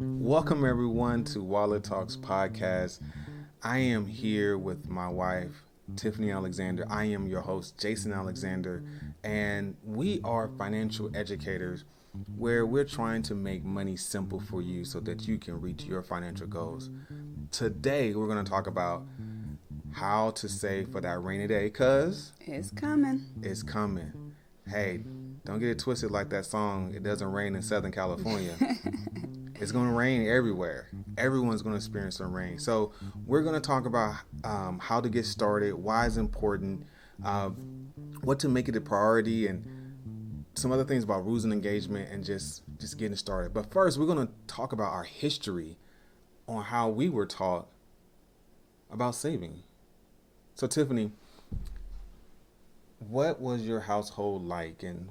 Welcome everyone to Wallet Talks podcast. I am here with my wife, Tiffany Alexander. I am your host, Jason Alexander, and we are financial educators where we're trying to make money simple for you so that you can reach your financial goals. Today, we're going to talk about how to save for that rainy day, because it's coming. It's coming. Hey, don't get it twisted like that song, It Doesn't Rain in Southern California. It's going to rain everywhere. Everyone's going to experience some rain. So we're going to talk about how to get started, why it's important, what to make it a priority, and some other things about rules and engagement, and just getting started. But first, we're going to talk about our history on how we were taught about saving. So Tiffany, what was your household like? And,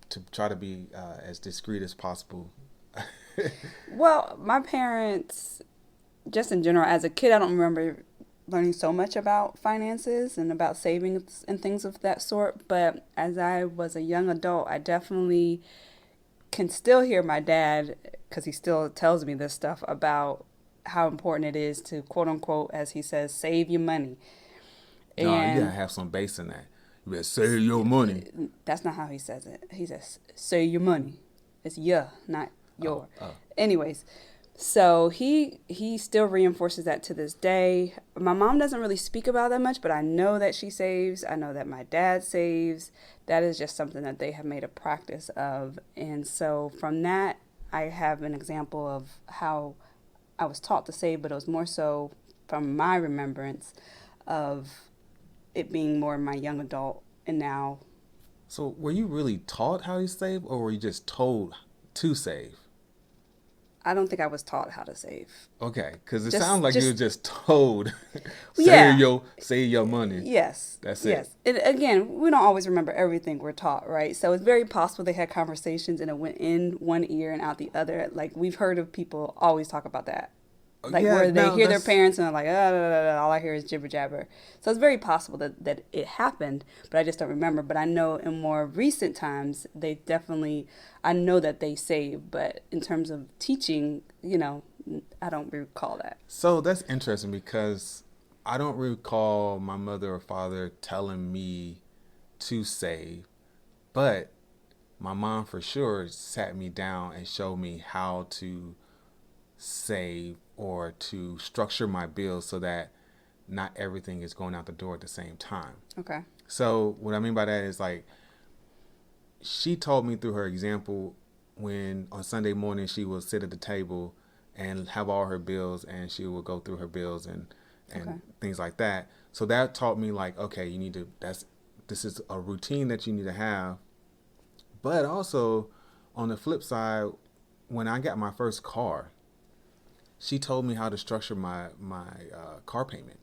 to try to be as discreet as possible. Well, my parents, just in general, as a kid, I don't remember learning so much about finances and about savings and things of that sort. But as I was a young adult, I definitely can still hear my dad, because he still tells me this stuff about how important it is to, quote unquote, as he says, save your money. No, you gotta have some base in that. You better save your money. That's not how he says it. He says, save your money. It's your, not your. Oh. Anyways, so he still reinforces that to this day. My mom doesn't really speak about that much, but I know that she saves. I know that my dad saves. That is just something that they have made a practice of. And so from that, I have an example of how I was taught to save, but it was more so from my remembrance of it being more my young adult and now. So were you really taught how to save, or were you just told to save? I don't think I was taught how to save. Okay, because it sounds like you were just told, save your money. Yes. That's it. And again, we don't always remember everything we're taught, right? So it's very possible they had conversations and it went in one ear and out the other. Like, we've heard of people always talk about that. Like, where they hear their parents and they're like, all I hear is jibber jabber. So it's very possible that it happened, but I just don't remember. But I know in more recent times, I know that they save. But in terms of teaching, I don't recall that. So that's interesting, because I don't recall my mother or father telling me to save, but my mom for sure sat me down and showed me how to save or to structure my bills so that not everything is going out the door at the same time. Okay. So what I mean by that is, like, she told me through her example when on Sunday morning she would sit at the table and have all her bills, and she would go through her bills and things like that. So that taught me, like, okay, this is a routine that you need to have. But also on the flip side, when I got my first car, she told me how to structure my car payment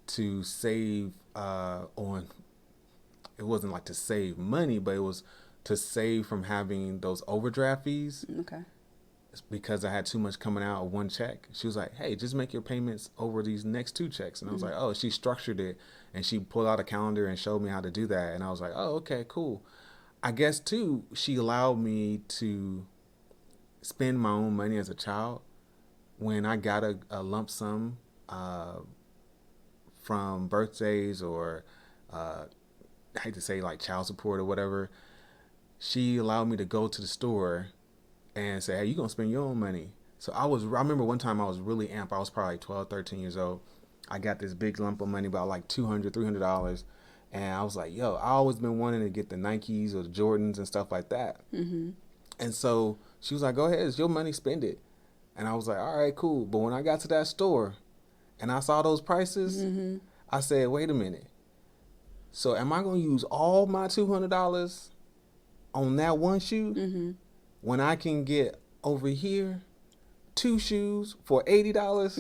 to save on. It wasn't like to save money, but it was to save from having those overdraft fees. Okay. It's because I had too much coming out of one check. She was like, hey, just make your payments over these next two checks. And I was like, oh, she structured it, and she pulled out a calendar and showed me how to do that. And I was like, oh, okay, cool. I guess, too, she allowed me to spend my own money as a child. When I got a lump sum from birthdays or I hate to say, like, child support or whatever, she allowed me to go to the store and say, hey, you're going to spend your own money. So I remember one time I was really amped. I was probably like 12, 13 years old. I got this big lump of money, about like $200, $300. And I was like, yo, I always been wanting to get the Nikes or the Jordans and stuff like that. Mm-hmm. And so she was like, go ahead, it's your money, spend it. And I was like, all right, cool. But when I got to that store and I saw those prices, I said, wait a minute. So am I going to use all my $200 on that one shoe when I can get over here 2 shoes for $80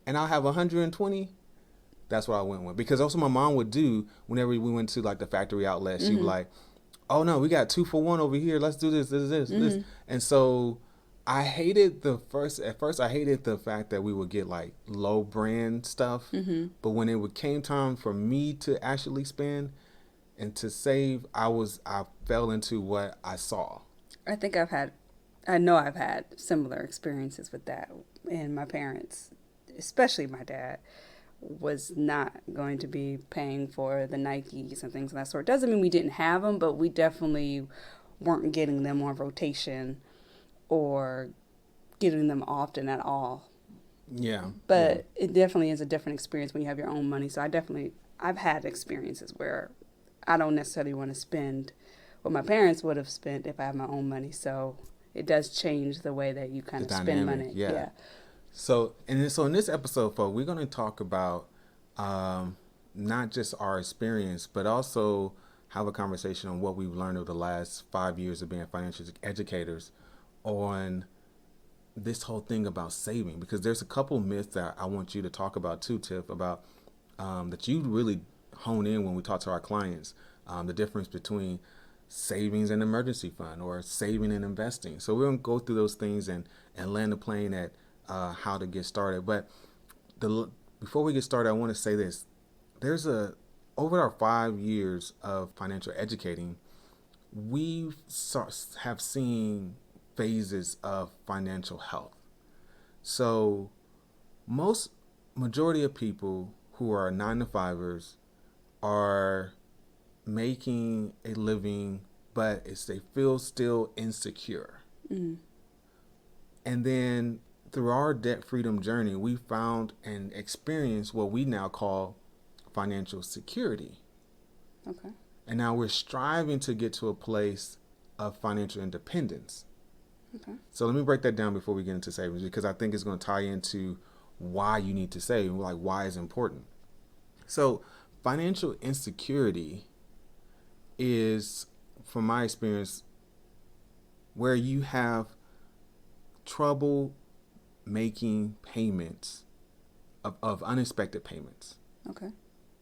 and I'll have $120? That's what I went with. Because also my mom would do whenever we went to, like, the factory outlet. She would be like, oh, no, we got 2 for 1 over here. Let's do this. And so at first I hated the fact that we would get, like, low brand stuff. But when it came time for me to actually spend, And to save, I fell into what I saw. I think I know I've had similar experiences with that. And my parents, especially my dad, was not going to be paying for the Nikes and things of that sort. Doesn't mean we didn't have them, but we definitely weren't getting them on rotation or getting them often at all. Yeah. But it definitely is a different experience when you have your own money. So I've had experiences where I don't necessarily want to spend what my parents would have spent if I had my own money. So it does change the way that you kind of spend money. Yeah. So in this episode, folks, we're going to talk about not just our experience, but also have a conversation on what we've learned over the last 5 years of being financial educators on this whole thing about saving. Because there's a couple myths that I want you to talk about too, Tiff, about that you really hone in when we talk to our clients, the difference between savings and emergency fund or saving and investing. So we're going to go through those things and land the plane at how to get started. But before we get started, I want to say this. Over our 5 years of financial educating, we have seen phases of financial health. So majority of people who are 9-to-5ers are making a living, but they feel still insecure. Mm-hmm. And then through our debt freedom journey, we found and experienced what we now call financial security. Okay. And now we're striving to get to a place of financial independence. Okay. So let me break that down before we get into savings, because I think it's going to tie into why you need to save, like why it's important. So financial insecurity is, from my experience, where you have trouble making payments of unexpected payments. Okay.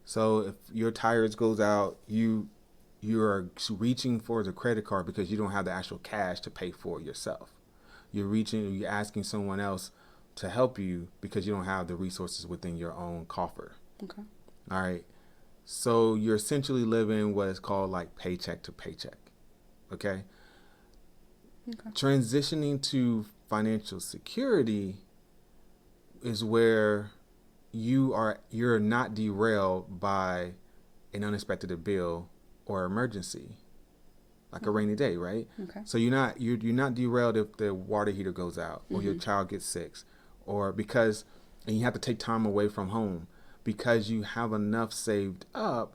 So if your tires goes out, you're reaching for the credit card because you don't have the actual cash to pay for it yourself. You're asking someone else to help you because you don't have the resources within your own coffer. Okay. All right. So you're essentially living what is called like paycheck to paycheck. Okay. Okay. Transitioning to financial security is where you're not derailed by an unexpected bill or emergency, like a rainy day, right? Okay. So you're not derailed if the water heater goes out or your child gets sick, or and you have to take time away from home because you have enough saved up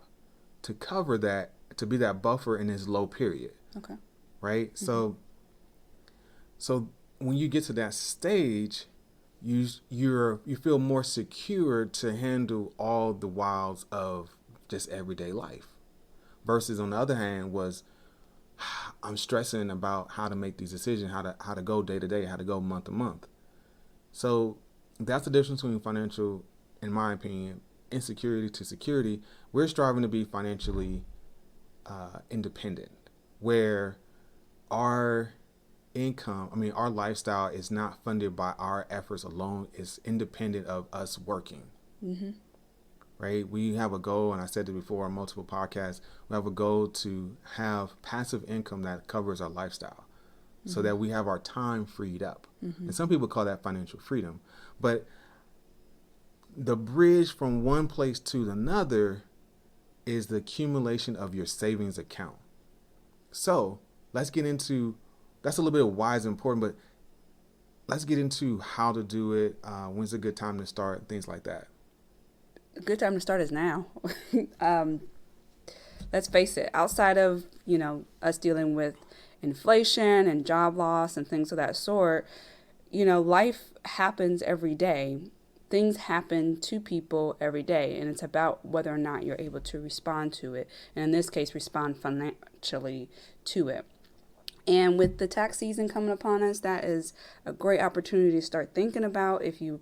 to cover that, to be that buffer in this low period. Okay. Right? Mm-hmm. So when you get to that stage, you feel more secure to handle all the wiles of just everyday life. Versus on the other hand I'm stressing about how to make these decisions, how to go day to day, how to go month to month. So that's the difference between financial, in my opinion, insecurity to security. We're striving to be financially independent, where our income, our lifestyle is not funded by our efforts alone. It's independent of us working. Mm-hmm. Right? We have a goal, and I said it before on multiple podcasts, we have a goal to have passive income that covers our lifestyle, mm-hmm. so that we have our time freed up. Mm-hmm. And some people call that financial freedom. But the bridge from one place to another is the accumulation of your savings account. So let's get into, that's a little bit of why it's important, but let's get into how to do it, when's a good time to start, things like that. A good time to start is now. Let's face it, outside of, us dealing with inflation and job loss and things of that sort, life happens every day. Things happen to people every day, and it's about whether or not you're able to respond to it. And in this case, respond financially to it. And with the tax season coming upon us, that is a great opportunity to start thinking about if you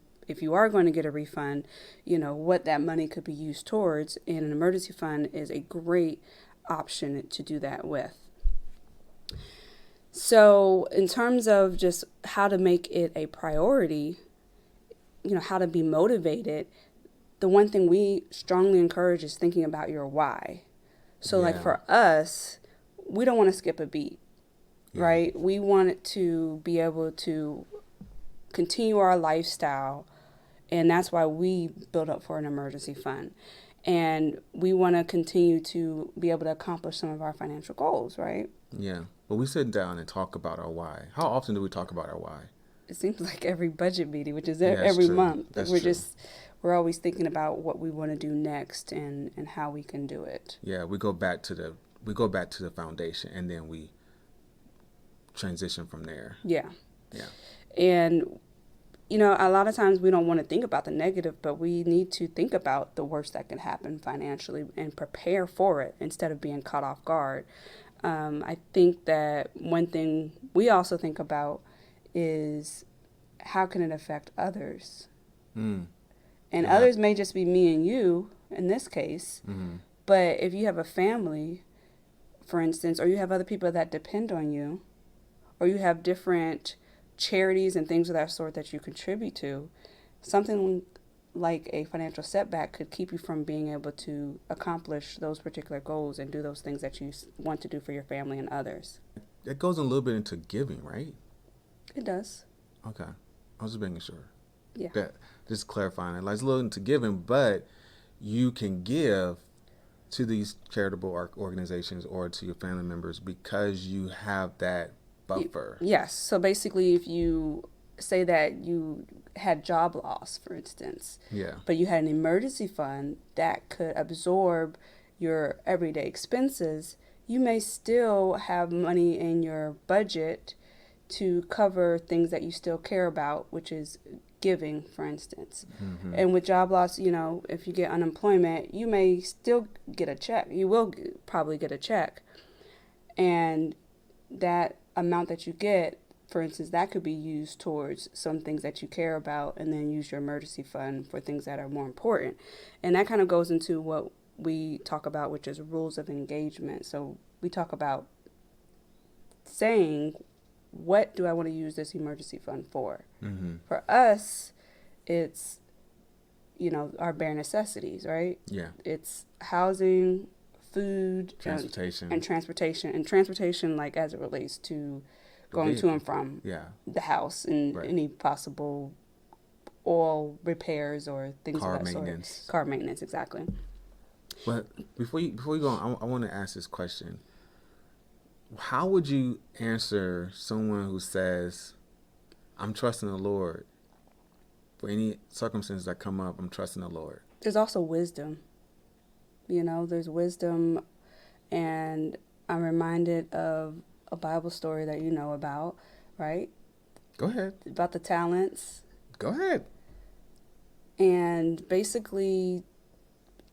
are going to get a refund, what that money could be used towards. And an emergency fund is a great option to do that with. So in terms of just how to make it a priority, how to be motivated, the one thing we strongly encourage is thinking about your why. So like for us, we don't want to skip a beat, right? We want to be able to continue our lifestyle, and that's why we build up for an emergency fund. And we want to continue to be able to accomplish some of our financial goals, right? Yeah. But we sit down and talk about our why. How often do we talk about our why? It seems like every budget meeting, which is every month. That's we're true. we're always thinking about what we want to do next and how we can do it. Yeah, we go back to the foundation, and then we transition from there. Yeah. Yeah. And a lot of times we don't want to think about the negative, but we need to think about the worst that can happen financially and prepare for it instead of being caught off guard. I think that one thing we also think about is how can it affect others? And others may just be me and you in this case, but if you have a family, for instance, or you have other people that depend on you, or you have different charities and things of that sort that you contribute to, something like a financial setback could keep you from being able to accomplish those particular goals and do those things that you want to do for your family and others. It goes a little bit into giving, right? It does. Okay. I was just making sure. Yeah. Just clarifying it. Like, it's a little into giving, but you can give to these charitable organizations or to your family members because you have that buffer. Yes. So basically, if you say that you had job loss, for instance, but you had an emergency fund that could absorb your everyday expenses, you may still have money in your budget to cover things that you still care about, which is giving, for instance. And with job loss, if you get unemployment, you may still get a check. You will probably get a check. And that amount that you get, for instance, that could be used towards some things that you care about, and then use your emergency fund for things that are more important. And that kind of goes into what we talk about, which is rules of engagement. So we talk about saying, what do I want to use this emergency fund for? For us, it's, our bare necessities, right? Yeah. It's housing, food, transportation, and transportation, like as it relates to going to and from the house and any possible oil repairs or things of that sort. Car maintenance, exactly. But before you go on, I want to ask this question. How would you answer someone who says, I'm trusting the Lord for any circumstances that come up? I'm trusting the Lord. There's also wisdom. There's wisdom, and I'm reminded of a Bible story that you know about, right? Go ahead. About the talents. Go ahead. And basically,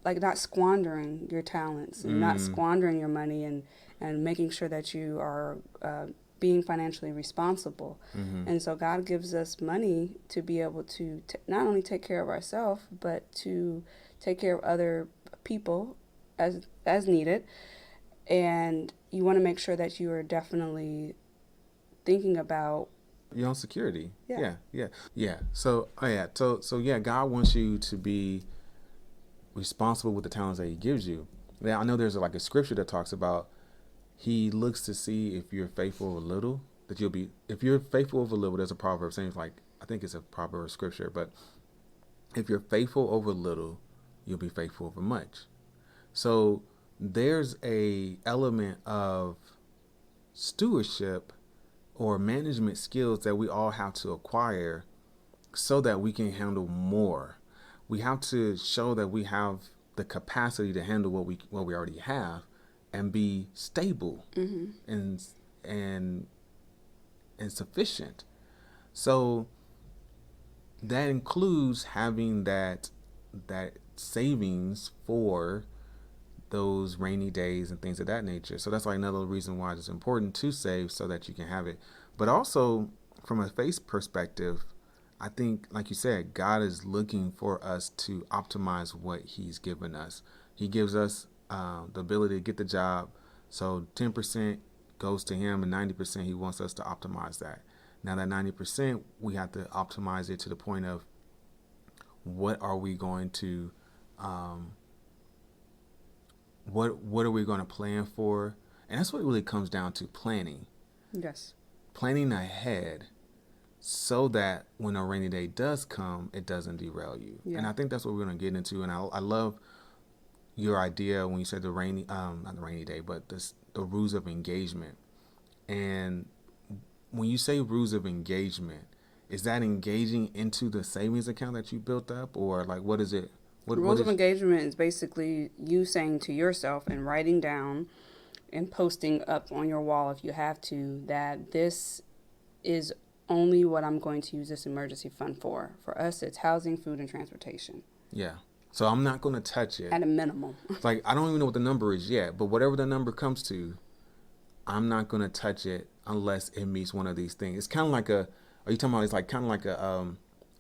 like, not squandering your talents and not squandering your money and making sure that you are being financially responsible. And so God gives us money to be able to not only take care of ourselves, but to take care of other people as needed. And you want to make sure that you are definitely thinking about your own security. Yeah. So God wants you to be responsible with the talents that He gives you. Now, I know there's like a scripture that talks about He looks to see if you're faithful with little, that you'll be. If you're faithful over little, there's a proverb saying, like, I think it's a proverb scripture, but if you're faithful over little, you'll be faithful over much. So there's a element of stewardship or management skills that we all have to acquire so that we can handle more. We have to show that we have the capacity to handle what we already have and be stable and sufficient. So that includes having that savings for those rainy days and things of that nature. So that's like another reason why it's important to save so that you can have it. But also from a faith perspective, I think, like you said, God is looking for us to optimize what He's given us. He gives us the ability to get the job. So 10% goes to Him and 90% He wants us to optimize that. Now that 90%, we have to optimize it to the point of what are we going to what are we going to plan for? And that's what it really comes down to, planning. Yes. Planning ahead so that when a rainy day does come, it doesn't derail you. Yeah. And I think that's what we're going to get into. And I love your idea when you said the rainy, not the rainy day, but the rules of engagement. And when you say rules of engagement, is that engaging into the savings account that you built up, or like what is it? Rules of engagement is basically you saying to yourself and writing down and posting up on your wall if you have to that this is only what I'm going to use this emergency fund for. For us, it's housing, food, and transportation. Yeah. So I'm not going to touch it. At a minimum. Like, I don't even know what the number is yet, but whatever the number comes to, I'm not going to touch it unless it meets one of these things. It's kind of like are you talking about, it's like kind of like a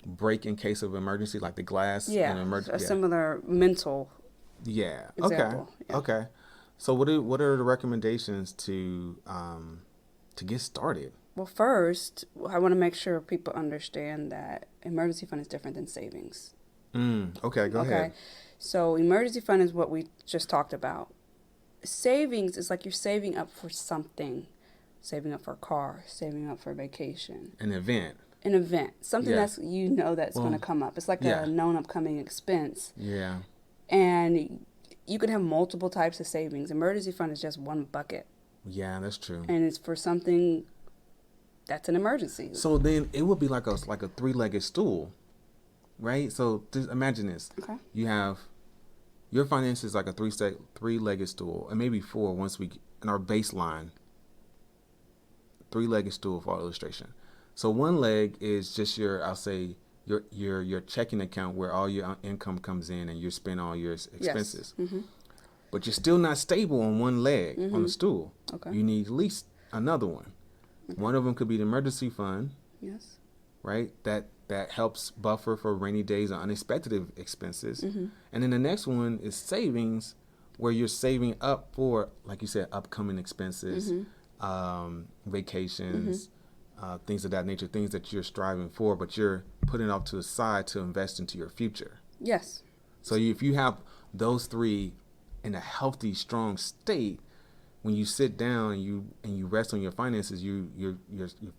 break in case of emergency, like the glass? Yeah, a similar mental example. Okay. Yeah. Okay. So what are the recommendations to get started? Well, first, I want to make sure people understand that emergency fund is different than savings. Okay, go ahead. So emergency fund is what we just talked about. Savings is like you're saving up for something. Saving up for a car, saving up for a vacation. An event. Something that's going to come up. It's like a known upcoming expense. Yeah. And you can have multiple types of savings. Emergency fund is just one bucket. Yeah, that's true. And it's for something that's an emergency. So then it would be like a three-legged stool, right? So just imagine this. Okay. You have your finances like a three-legged stool, and maybe four once we in our baseline. Three-legged stool for illustration. So one leg is just your checking account where all your income comes in and you spend all your expenses. Yes. Mm-hmm. But you're still not stable on one leg on the stool. Okay. You need at least another one. Okay. One of them could be the emergency fund. Yes. Right? That helps buffer for rainy days or unexpected expenses. Mm-hmm. And then the next one is savings, where you're saving up for, like you said, upcoming expenses. Mm-hmm. Vacations, things of that nature, things that you're striving for, but you're putting off to the side to invest into your future. Yes. So if you have those three in a healthy, strong state, when you sit down and you rest on your finances, you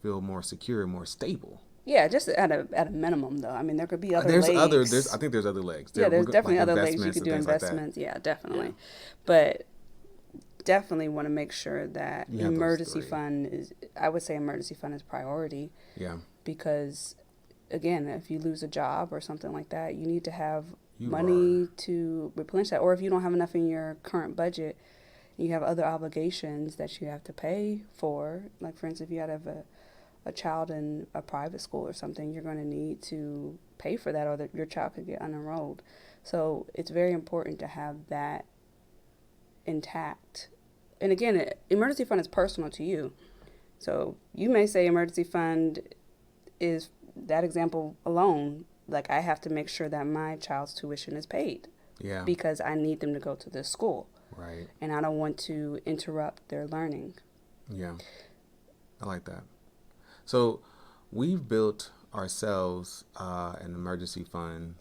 feel more secure, more stable. Yeah, just at a minimum though. I mean, there could be other legs. I think there's other legs. There's definitely other legs you could do investments. Like definitely. Yeah. But definitely want to make sure that emergency fund is, I would say emergency fund is priority. Yeah. Because again, if you lose a job or something like that, you need to have money to replenish that. Or if you don't have enough in your current budget, you have other obligations that you have to pay for. Like for instance, if you have a child in a private school or something, you're going to need to pay for that, or your child could get unenrolled. So it's very important to have that intact. And again, emergency fund is personal to you. So you may say emergency fund is that example alone. Like I have to make sure that my child's tuition is paid. Yeah. Because I need them to go to this school. Right. And I don't want to interrupt their learning. Yeah. I like that. So we've built ourselves an emergency fund.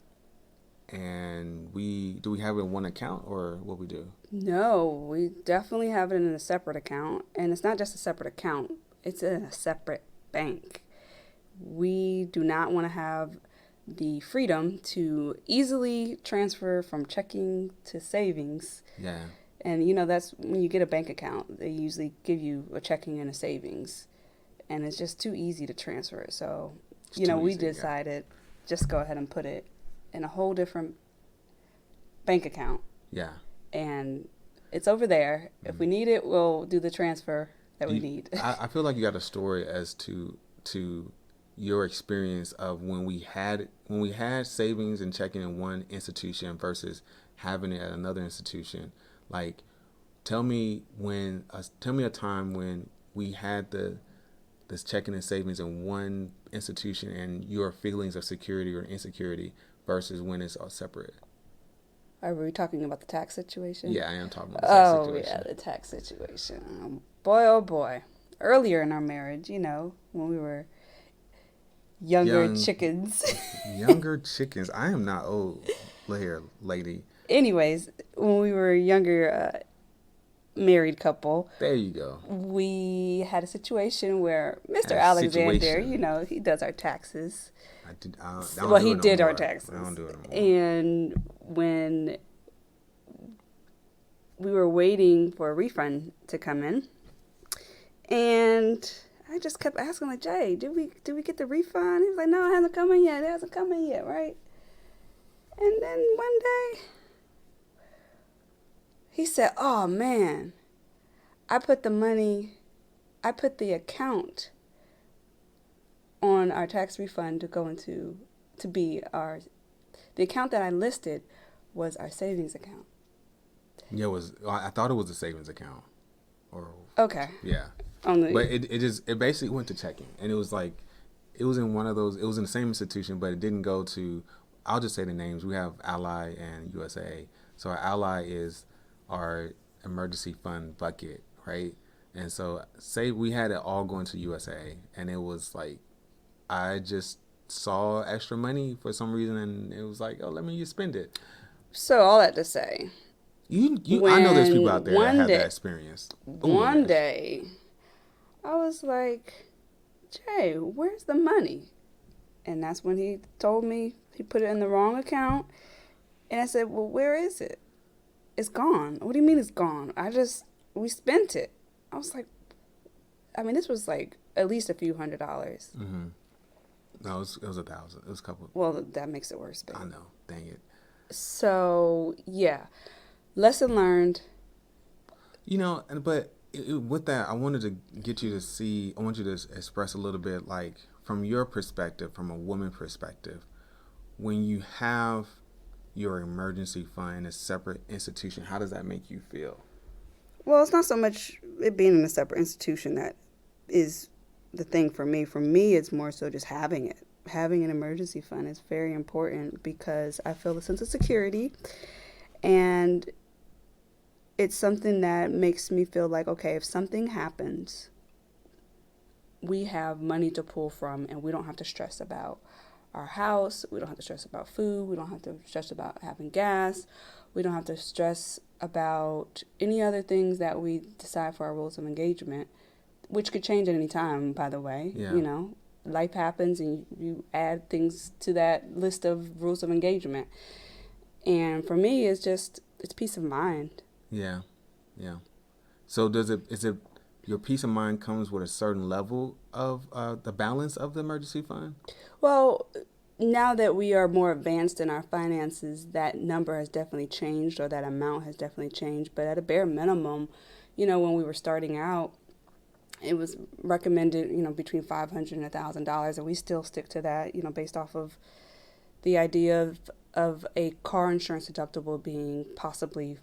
And do we have it in one account, or what we do? No, we definitely have it in a separate account. And it's not just a separate account. It's in a separate bank. We do not want to have the freedom to easily transfer from checking to savings. Yeah. And, that's when you get a bank account, they usually give you a checking and a savings. And it's just too easy to transfer it. So, we decided just go ahead and put it in a whole different bank account. Yeah. And it's over there. Mm-hmm. If we need it, we'll do the transfer that we need. I feel like you got a story as to your experience of when we had savings and checking in one institution versus having it at another institution. Like, tell me a time when we had this checking and savings in one institution and your feelings of security or insecurity versus when it's all separate. Are we talking about the tax situation? Yeah, I am talking about the tax situation. Oh, yeah, the tax situation. Boy, oh boy. Earlier in our marriage, when we were younger chickens. Younger chickens. I am not old here, lady. Anyways, when we were younger, married couple, There you go. we had a situation where Mr. Had a Alexander, situation. he does our taxes. I don't Well, do he it no did our more. I taxes. don't do it no more. And when we were waiting for a refund to come in, and I just kept asking, like, Jay, did we get the refund? He was like, no, it hasn't come in yet. It hasn't come in yet, right? And then one day, he said, oh, man, I put the account on our tax refund to go into, the account that I listed was our savings account. Yeah, I thought it was a savings account. Or Okay. Yeah. But it basically went to checking. And it was like, it was in one of those, it was in the same institution, but it didn't go to, I'll just say the names. We have Ally and USA. So our Ally is our emergency fund bucket, right? And so say we had it all going to USA, and it was like, I just saw extra money for some reason, and it was like, oh, let me just spend it. So all that to say, I know there's people out there that have that experience. One day, I was like, Jay, where's the money? And that's when he told me he put it in the wrong account. And I said, well, where is it? It's gone. What do you mean it's gone? We spent it. I was like, I mean, this was like at least a few $100s. Mm-hmm. No, it was 1,000. It was a couple. Well, that makes it worse, babe. I know. Dang it. So, yeah. Lesson learned. But with that, I wanted to get you to see, I want you to express a little bit, like, from your perspective, from a woman perspective, when you have your emergency fund in a separate institution, how does that make you feel? Well, it's not so much it being in a separate institution that is the thing for me. For me, it's more so just having it. Having an emergency fund is very important because I feel a sense of security, and it's something that makes me feel like, okay, if something happens, we have money to pull from, and we don't have to stress about our house. We don't have to stress about food. We don't have to stress about having gas. We don't have to stress about any other things that we decide for our rules of engagement, which could change at any time, by the way. Yeah. Life happens and you add things to that list of rules of engagement. And for me, it's peace of mind. Yeah. Yeah. So is it your peace of mind comes with a certain level of the balance of the emergency fund? Well, now that we are more advanced in our finances, that number has definitely changed, or that amount has definitely changed. But at a bare minimum, when we were starting out, it was recommended, between $500 and $1,000, and we still stick to that, based off of the idea of a car insurance deductible being possibly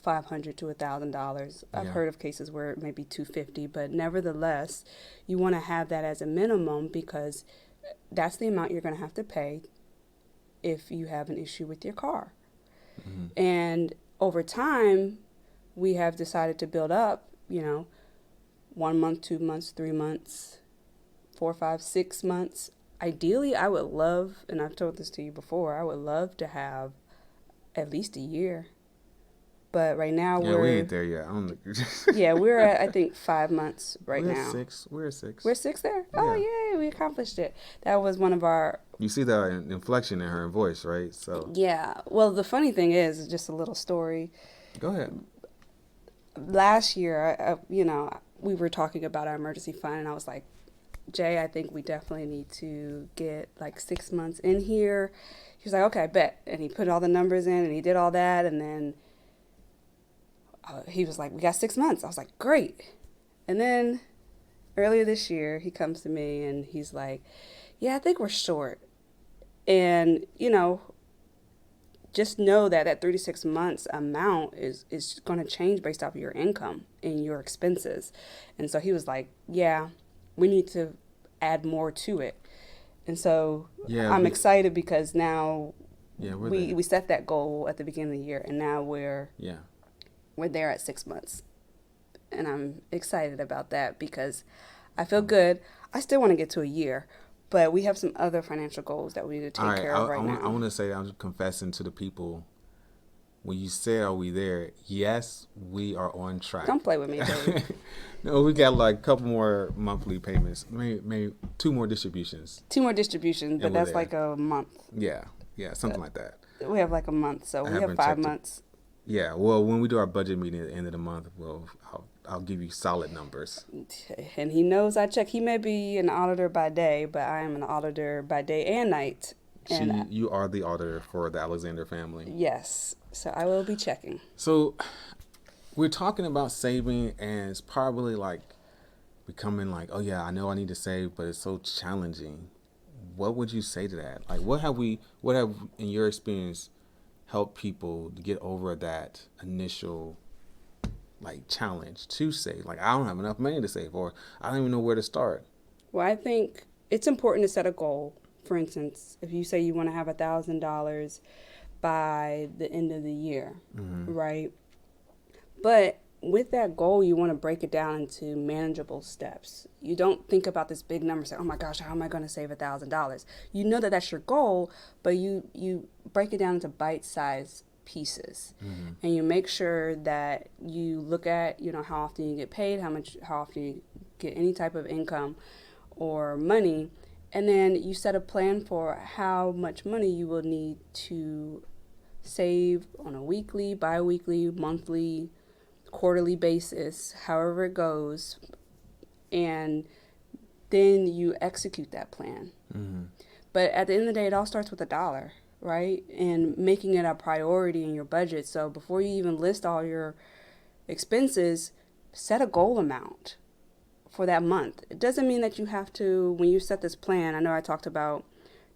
$500 to $1,000. I've heard of cases where it may be $250, but nevertheless, you want to have that as a minimum because that's the amount you're going to have to pay if you have an issue with your car. Mm-hmm. And over time, we have decided to build up, 1 month, 2 months, 3 months, 4, 5, 6 months. Ideally, I would love, and I've told this to you before, I would love to have at least a year. But right now we ain't there yet. Yeah, we're at, I think, 5 months now. We're at 6. We're at 6. We're 6 there? Yeah. Oh, yay, we accomplished it. That was one of our... You see the inflection in her voice, right? So yeah. Well, the funny thing is, just a little story. Go ahead. Last year, we were talking about our emergency fund, and I was like, Jay, I think we definitely need to get like 6 months in here. He was like, okay, I bet. And he put all the numbers in, and he did all that, and then he was like, we got 6 months. I was like, great. And then earlier this year, he comes to me, and he's like, yeah, I think we're short. And, just know that 3 to 6 months amount is going to change based off of your income and your expenses. And so he was like, yeah, we need to add more to it. And so I'm excited because now we set that goal at the beginning of the year, and now we're there at 6 months. And I'm excited about that because I feel good. I still want to get to a year, but we have some other financial goals that we need to take care of right now. I want to say I'm confessing to the people. when you say, are we there? Yes, we are on track. Don't play with me, Dave. No, we got like a couple more monthly payments, maybe two more distributions. Two more distributions, but that's like a month. Yeah, something like that. We have like a month, so we have 5 months. Yeah, well, when we do our budget meeting at the end of the month, I'll give you solid numbers. And he knows I check. He may be an auditor by day, but I am an auditor by day and night. And you are the auditor for the Alexander family. Yes, so I will be checking. So we're talking about saving, and it's probably like becoming like, oh yeah, I know I need to save, but it's so challenging. What would you say to that? Like, what have in your experience helped people to get over that initial like challenge to save? Like, I don't have enough money to save, or I don't even know where to start. Well, I think it's important to set a goal. For instance, if you say you want to have $1,000 by the end of the year, right? But with that goal, you want to break it down into manageable steps. You don't think about this big number, say, oh my gosh, how am I going to save $1,000? You know that that's your goal, but you break it down into bite-sized pieces. And you make sure that you look at, how often you get paid, how often you get any type of income or money. And then you set a plan for how much money you will need to save on a weekly, bi-weekly, monthly, quarterly basis, however it goes. And then you execute that plan. But at the end of the day, it all starts with $1, right? And making it a priority in your budget. So before you even list all your expenses, set a goal amount for that month. It doesn't mean that you have to, when you set this plan, I know I talked about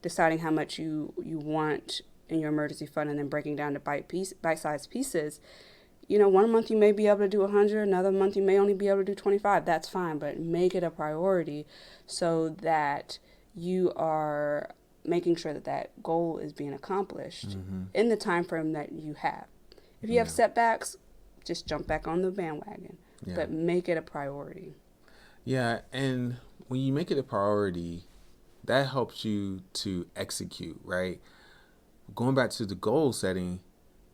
deciding how much you want in your emergency fund and then breaking down to bite-sized pieces. 1 month you may be able to do 100, another month you may only be able to do 25. That's fine, but make it a priority so that you are making sure that that goal is being accomplished in the time frame that you have. If you have setbacks, just jump back on the bandwagon, but make it a priority. Yeah, and when you make it a priority, that helps you to execute, right? Going back to the goal setting,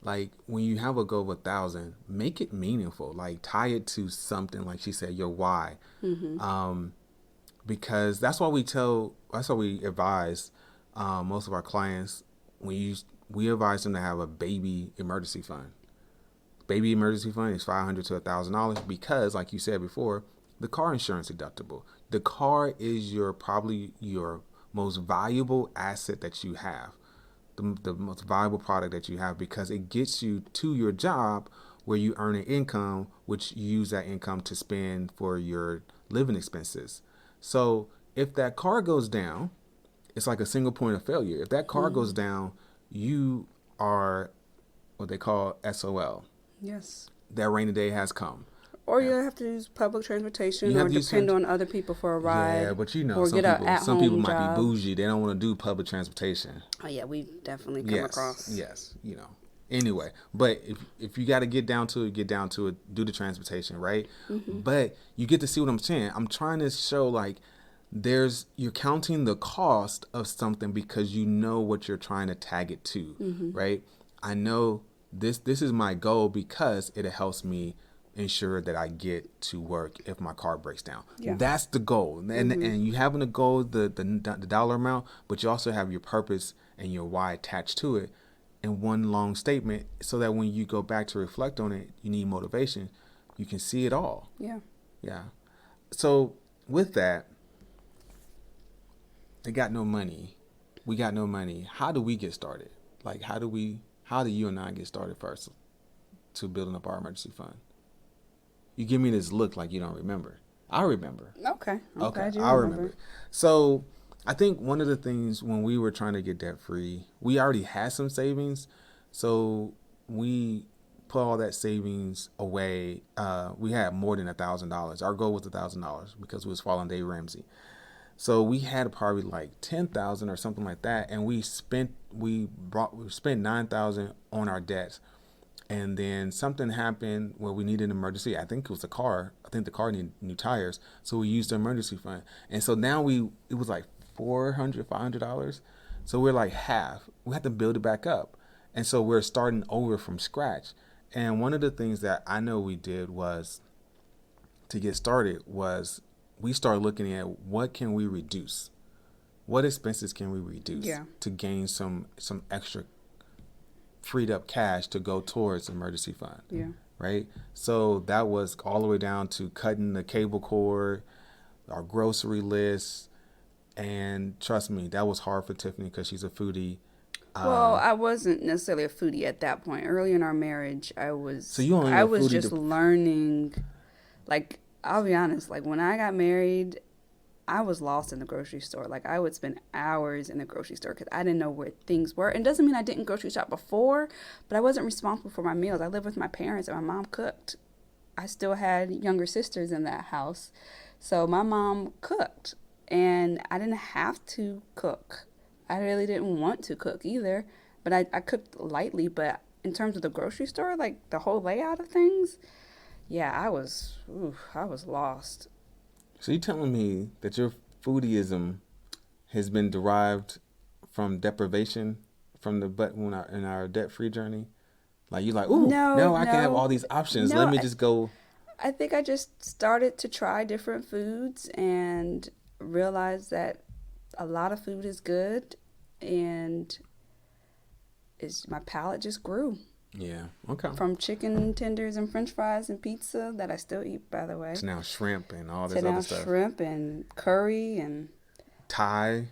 like when you have a goal of 1,000, make it meaningful. Like tie it to something, like she said, your why. Because that's why we advise most of our clients, we advise them to have a baby emergency fund. Baby emergency fund is $500 to $1,000 because, like you said before, the car insurance deductible. The car is probably your most valuable asset that you have, the most valuable product that you have, because it gets you to your job where you earn an income, which you use that income to spend for your living expenses. So if that car goes down, it's like a single point of failure. If that car goes down, you are what they call SOL. Yes. That rainy day has come. Or you have to use public transportation or depend on other people for a ride. Yeah, but some people might be bougie. They don't want to do public transportation. Oh, yeah, we definitely come across. Yes, Anyway, but if you got to get down to it, do the transportation, right? But you get to see what I'm saying. I'm trying to show, like, you're counting the cost of something because you know what you're trying to tag it to, right? I know this is my goal because it helps me ensure that I get to work if my car breaks down. Yeah. That's the goal. And you having a goal, the dollar amount, but you also have your purpose and your why attached to it in one long statement, so that when you go back to reflect on it, you need motivation. You can see it all. Yeah. So with that, they got no money. We got no money. How do we get started? Like, how do you and I get started first to building up our emergency fund? You give me this look like you don't remember. I remember. Okay. I remember. So I think one of the things when we were trying to get debt free, we already had some savings. So we put all that savings away. We had more than $1,000. Our goal was $1,000 because we was following Dave Ramsey. So we had probably like 10,000 or something like that, and we spent $9,000 on our debts. And then something happened where we needed an emergency. I think it was the car. I think the car needed new tires, so we used the emergency fund. And so now it was like $400, $500. So we're like half. We had to build it back up. And so we're starting over from scratch. And one of the things that I know we did was to get started was we started looking at what can we reduce? What expenses can we reduce to gain some extra freed up cash to go towards emergency fund? Yeah. Right? So that was all the way down to cutting the cable cord, our grocery list, and trust me, that was hard for Tiffany because she's a foodie. Well, I wasn't necessarily a foodie at that point. Early in our marriage, I was. So you only I was just learning. Like, I'll be honest. Like, when I got married, I was lost in the grocery store. Like, I would spend hours in the grocery store because I didn't know where things were. And it doesn't mean I didn't grocery shop before, but I wasn't responsible for my meals. I lived with my parents and my mom cooked. I still had younger sisters in that house. So my mom cooked, and I didn't have to cook. I really didn't want to cook either, but I cooked lightly. But in terms of the grocery store, like the whole layout of things, yeah, I was lost. So you're telling me that your foodieism has been derived from deprivation from the in our debt-free journey? Like you're like, ooh, now I can have all these options. Let me just go. I think I just started to try different foods and realized that a lot of food is good, and my palate just grew. Yeah. Okay. From chicken tenders and French fries and pizza that I still eat, by the way. To now shrimp and all this other stuff. Shrimp and curry and Thai.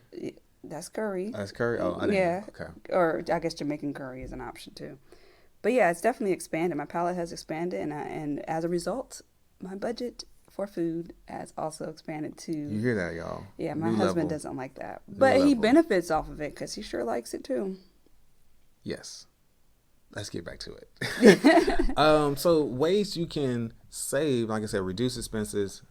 That's curry. That's curry. Oh, I didn't know. Okay. Or I guess Jamaican curry is an option too. But yeah, it's definitely expanded. My palate has expanded, and as a result, my budget for food has also expanded too. You hear that, y'all? Yeah, my husband doesn't like that, but he benefits off of it because he sure likes it too. Yes. Let's get back to it. So ways you can save, like I said, reduce expenses.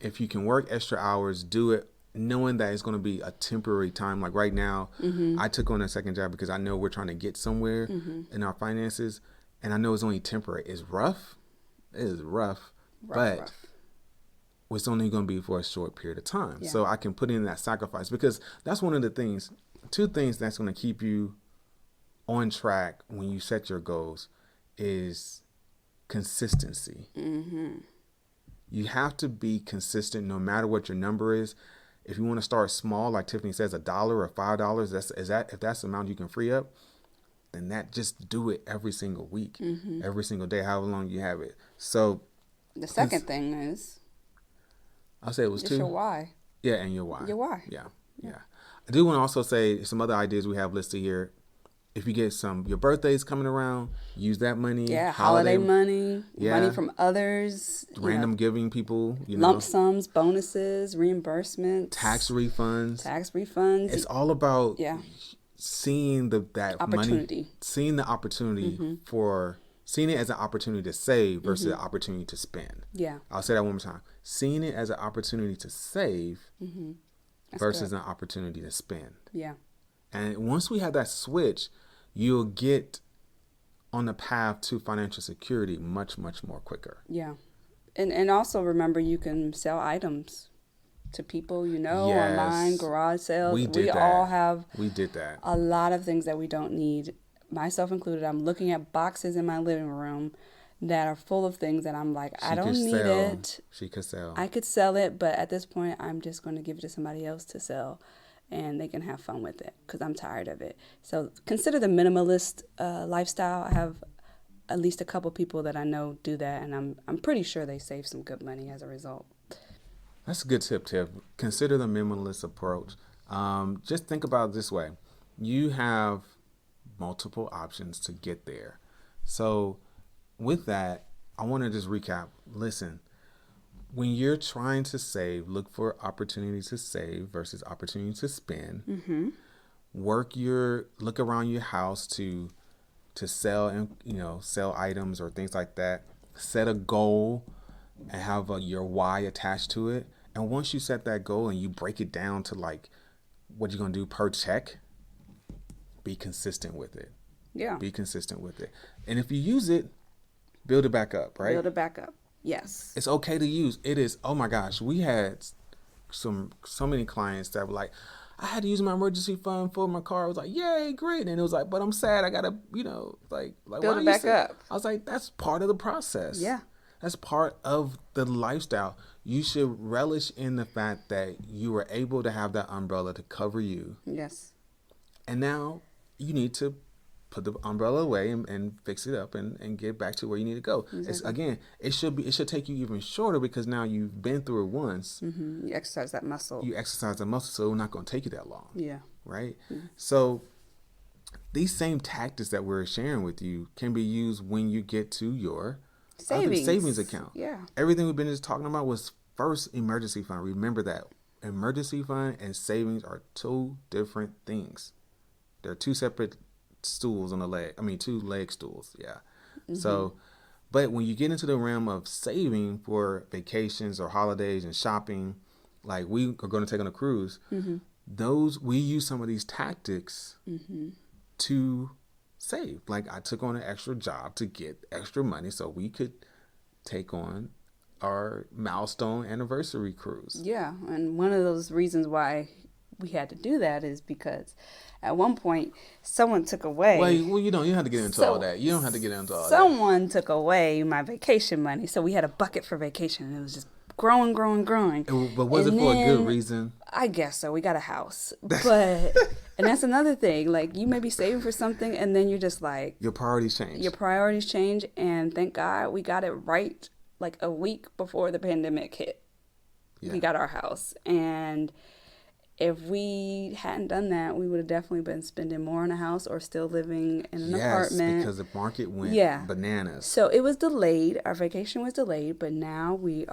If you can work extra hours, do it knowing that it's going to be a temporary time. Like right now, I took on a second job because I know we're trying to get somewhere in our finances, and I know it's only temporary. It's rough. It is rough. But it's only going to be for a short period of time. Yeah. So I can put in that sacrifice because that's one of the things, two things that's going to keep you on track when you set your goals is consistency. You have to be consistent no matter what your number is. If you want to start small, like Tiffany says, $1 or $5, if that's the amount you can free up, then just do it every single week, every single day, however long you have it. So the second thing is, I'll say it was two. Your why. Yeah, and your why. Your why. Yeah. I do want to also say some other ideas we have listed here. If you get your birthday's coming around, use that money. Yeah, holiday money, money from others. Random giving people, lump sums, bonuses, reimbursements. Tax refunds. It's all about seeing that opportunity. Money, seeing the opportunity seeing it as an opportunity to save versus an opportunity to spend. Yeah. I'll say that one more time. Seeing it as an opportunity to save versus an opportunity to spend. Yeah. And once we have that switch, you'll get on the path to financial security much, much more quicker. Yeah. And also remember, you can sell items to people online, garage sales. We did that. A lot of things that we don't need, myself included. I'm looking at boxes in my living room that are full of things that I'm like, I don't need it. She could sell. I could sell it, but at this point, I'm just going to give it to somebody else to sell. And they can have fun with it because I'm tired of it. So consider the minimalist lifestyle. I have at least a couple people that I know do that, and I'm pretty sure they save some good money as a result. That's a good tip, Tiff. Consider the minimalist approach. Just think about it this way. You have multiple options to get there. So with that, I want to just recap. Listen. When you're trying to save, look for opportunities to save versus opportunities to spend. Look around your house to sell and sell items or things like that. Set a goal and have your why attached to it. And once you set that goal and you break it down to like what you're gonna do per check, be consistent with it. Yeah. Be consistent with it. And if you use it, build it back up, right? Build it back up. Yes. It's okay to use. It is. Oh my gosh. We had so many clients that were like, I had to use my emergency fund for my car. I was like, yay, great. And it was like, but I'm sad. I gotta, like build it back up. I was like, that's part of the process. Yeah. That's part of the lifestyle. You should relish in the fact that you were able to have that umbrella to cover you. Yes. And now you need to put the umbrella away and fix it up and get back to where you need to go. Exactly. It should take you even shorter because now you've been through it once. You exercise that muscle. You exercise the muscle, so it's not going to take you that long. Yeah. Right? So these same tactics that we're sharing with you can be used when you get to your savings account. Yeah. Everything we've been just talking about was first emergency fund. Remember that. Emergency fund and savings are two different things. They're two separate stools on the leg. I mean, two leg stools. Yeah. So, but when you get into the realm of saving for vacations or holidays and shopping, like we are going to take on a cruise, we use some of these tactics to save. Like I took on an extra job to get extra money so we could take on our milestone anniversary cruise. Yeah, and one of those reasons why we had to do that is because at one point someone took away. Well, you don't have to get into all that. You don't have to get into all that. Someone took away my vacation money, so we had a bucket for vacation, and it was just growing. But was it for a good reason? I guess so. We got a house, but and that's another thing. Like you may be saving for something, and then you're just like your priorities change. Your priorities change, and thank God we got it right. Like a week before the pandemic hit, we got our house, and if we hadn't done that, we would have definitely been spending more on a house or still living in an apartment. Because the market went bananas. So it was delayed. Our vacation was delayed, but now we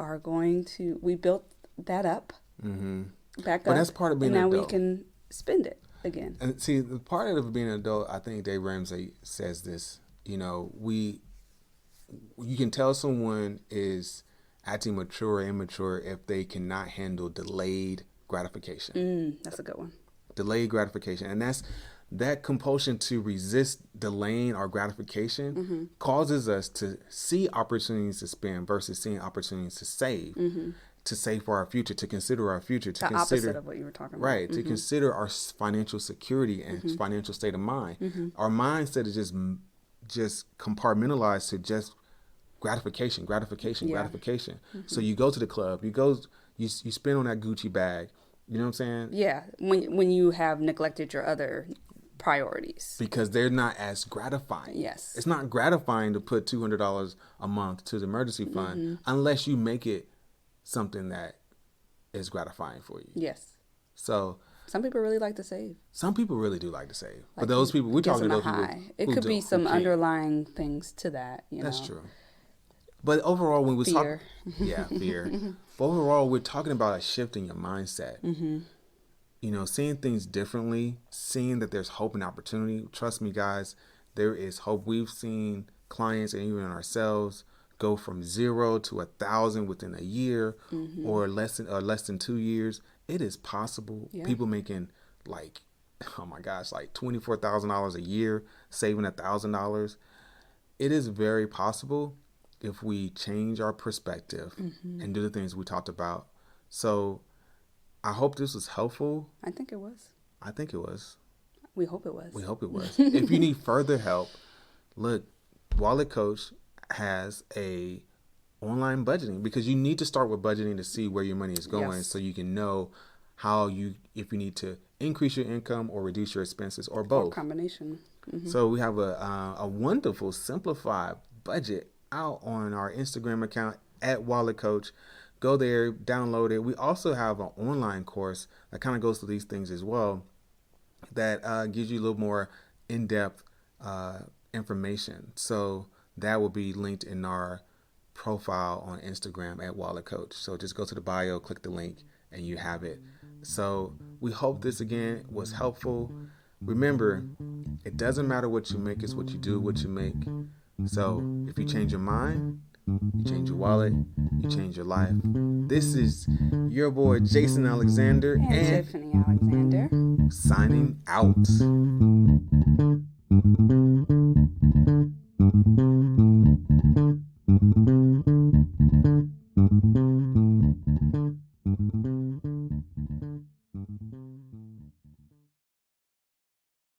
built that up, back up. But that's part of being an adult. And now we can spend it again. And see, the part of being an adult, I think Dave Ramsey says this, you can tell someone is acting mature or immature if they cannot handle delayed gratification. That's a good one. Delayed gratification. And that compulsion to resist delaying our gratification causes us to see opportunities to spend versus seeing opportunities to save. To save for our future, to consider our future, to consider opposite of what you were talking about. Right, to consider our financial security and financial state of mind. Our mindset is just compartmentalized to just gratification. So you go to the club, you spend on that Gucci bag. You know what I'm saying? Yeah, when you have neglected your other priorities. Because they're not as gratifying. Yes. It's not gratifying to put $200 a month to the emergency fund unless you make it something that is gratifying for you. Yes. So some people really like to save. Some people really do like to save. But those people, we're talking to those people. It could be some underlying things to that. That's true. But overall, when we talk, fear. But overall, we're talking about a shift in your mindset. Seeing things differently, seeing that there's hope and opportunity. Trust me, guys, there is hope. We've seen clients and even ourselves go from 0 to 1,000 within a year, or less than 2 years. It is possible. Yeah. People making like $24,000 a year, saving $1,000. It is very possible if we change our perspective and do the things we talked about. So I hope this was helpful. I think it was. We hope it was. If you need further help, look, Wallet Coach has a online budgeting, because you need to start with budgeting to see where your money is going, so you can know if you need to increase your income or reduce your expenses or both. Or combination. So we have a wonderful simplified budget out on our Instagram account at Wallet Coach. Go there, download it. We also have an online course that kind of goes through these things as well, that gives you a little more in-depth information. So that will be linked in our profile on Instagram at Wallet Coach. So just go to the bio, click the link, and you have it. So we hope this again was helpful. Remember, it doesn't matter what you make, it's what you do, what you make. So if you change your mind, you change your wallet, you change your life. This is your boy Jason Alexander and Tiffany Alexander signing out.